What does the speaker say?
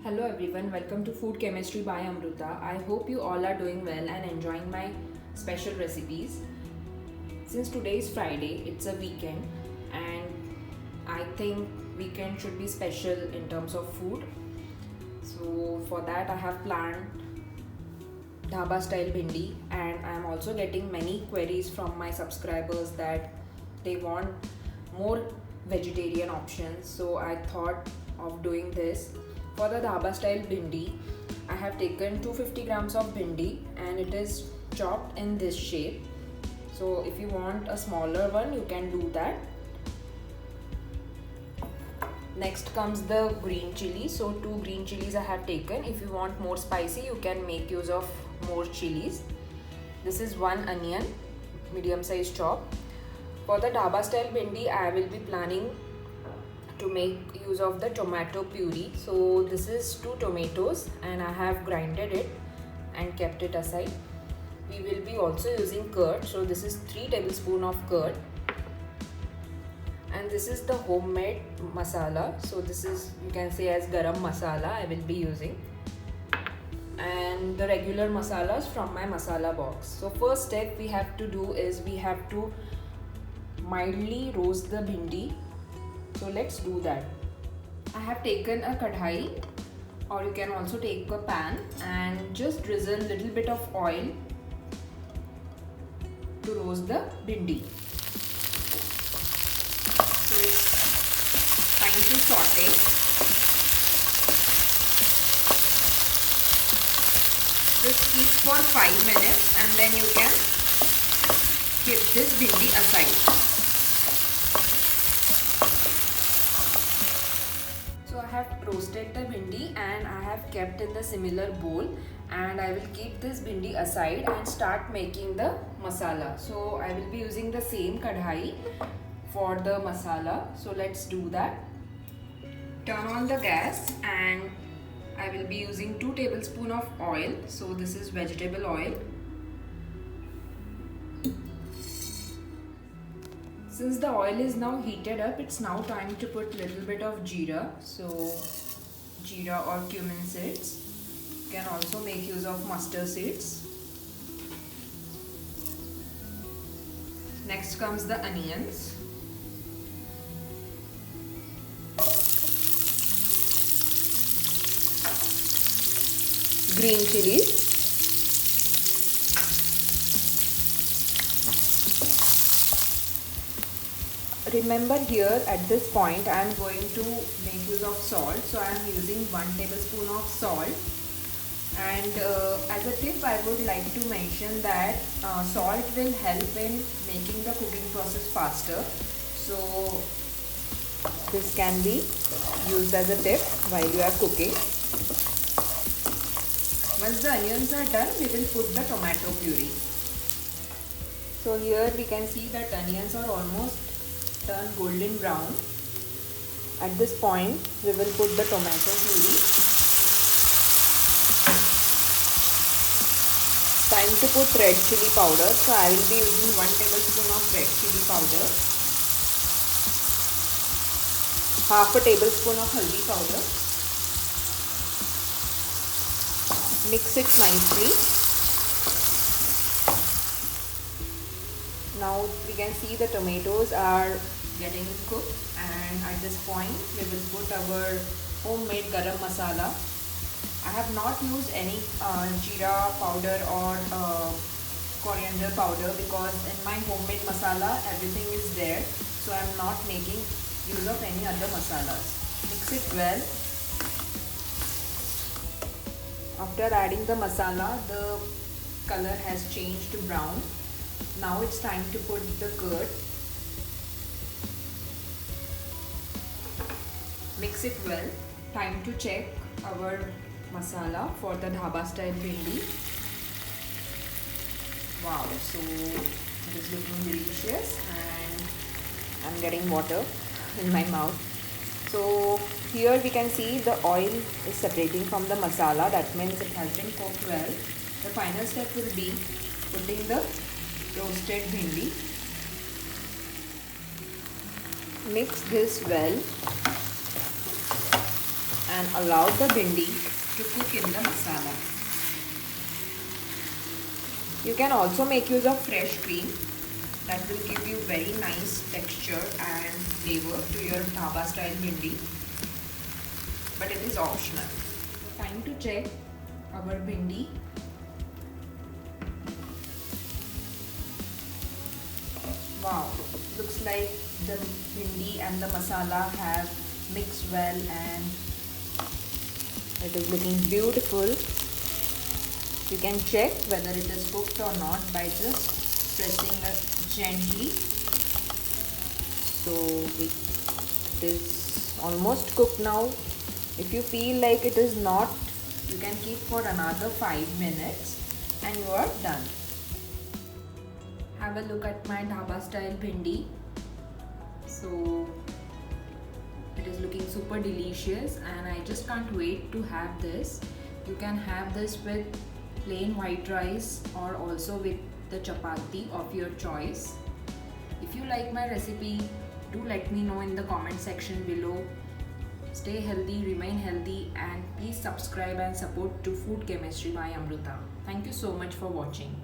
Hello everyone, welcome to Food Chemistry by Amruta. I hope you all are doing well and enjoying my special recipes. Since today is Friday, it's a weekend and I think weekend should be special in terms of food. So for that I have planned dhaba style bhindi, and I am also getting many queries from my subscribers that they want more vegetarian options. So I thought of doing this. For the dhaba style bhindi, I have taken 250 grams of bhindi and it is chopped in this shape. So if you want a smaller one, you can do that. Next comes the green chili. So 2 green chilies I have taken. If you want more spicy, you can make use of more chilies. This is 1 onion, medium size chop. For the dhaba style bhindi, I will be planning to make use of the tomato puree. So this is 2 tomatoes and I have grinded it and kept it aside. We will be also using curd. So this is 3 tablespoons of curd. And this is the homemade masala. So this is, you can say, as garam masala I will be using. And the regular masalas from my masala box. So first step we have to do is we have to mildly roast the bhindi. So let's do that. I have taken a kadhai, or you can also take a pan, and just drizzle little bit of oil to roast the bhindi. So it's time to saute. Just keep for 5 minutes and then you can keep this bhindi aside. So I have roasted the bhindi and I have kept in the similar bowl, and I will keep this bhindi aside and start making the masala. So I will be using the same kadhai for the masala. So let's do that. Turn on the gas and I will be using 2 tablespoons of oil. So this is vegetable oil. Since the oil is now heated up, it's now time to put little bit of jeera. So jeera or cumin seeds. You can also make use of mustard seeds. Next comes the onions. Green chilies. Remember, here at this point I am going to make use of salt. So I am using 1 tablespoon of salt. And as a tip, I would like to mention that salt will help in making the cooking process faster. So this can be used as a tip while you are cooking. Once the onions are done, we will put the tomato puree. So here we can see that onions are almost turned golden brown. At this point, we will put the tomato puree. Time to put red chili powder. So I will be using 1 tablespoon of red chili powder, half a tablespoon of haldi powder. Mix it nicely. Now we can see the tomatoes are getting cooked, and at this point we will put our homemade garam masala. I have not used any jeera powder or coriander powder because in my homemade masala everything is there. So I am not making use of any other masalas. Mix it well. After adding the masala, the color has changed to brown. Now it's time to put the curd. Mix it well. Time to check our masala for the dhaba style bhindi. Wow, so it is looking delicious and I'm getting water in my mouth. So here we can see the oil is separating from the masala. That means it has been cooked well. The final step will be putting the roasted bhindi. Mix this well. and allow the bhindi to cook in the masala. You can also make use of fresh cream. That will give you very nice texture and flavor to your dhaba style bhindi, but it is optional. Time to check our bhindi. Wow, looks like the bhindi and the masala have mixed well and it is looking beautiful. You can check whether it is cooked or not by just pressing it gently. So it is almost cooked now. If you feel like it is not, you can keep for another 5 minutes and you are done. Have a look at my dhaba style bhindi. So it is looking super delicious and I just can't wait to have this. You can have this with plain white rice or also with the chapati of your choice. If you like my recipe, do let me know in the comment section below. Stay healthy, remain healthy, and please subscribe and support to Food Chemistry by Amruta. Thank you so much for watching.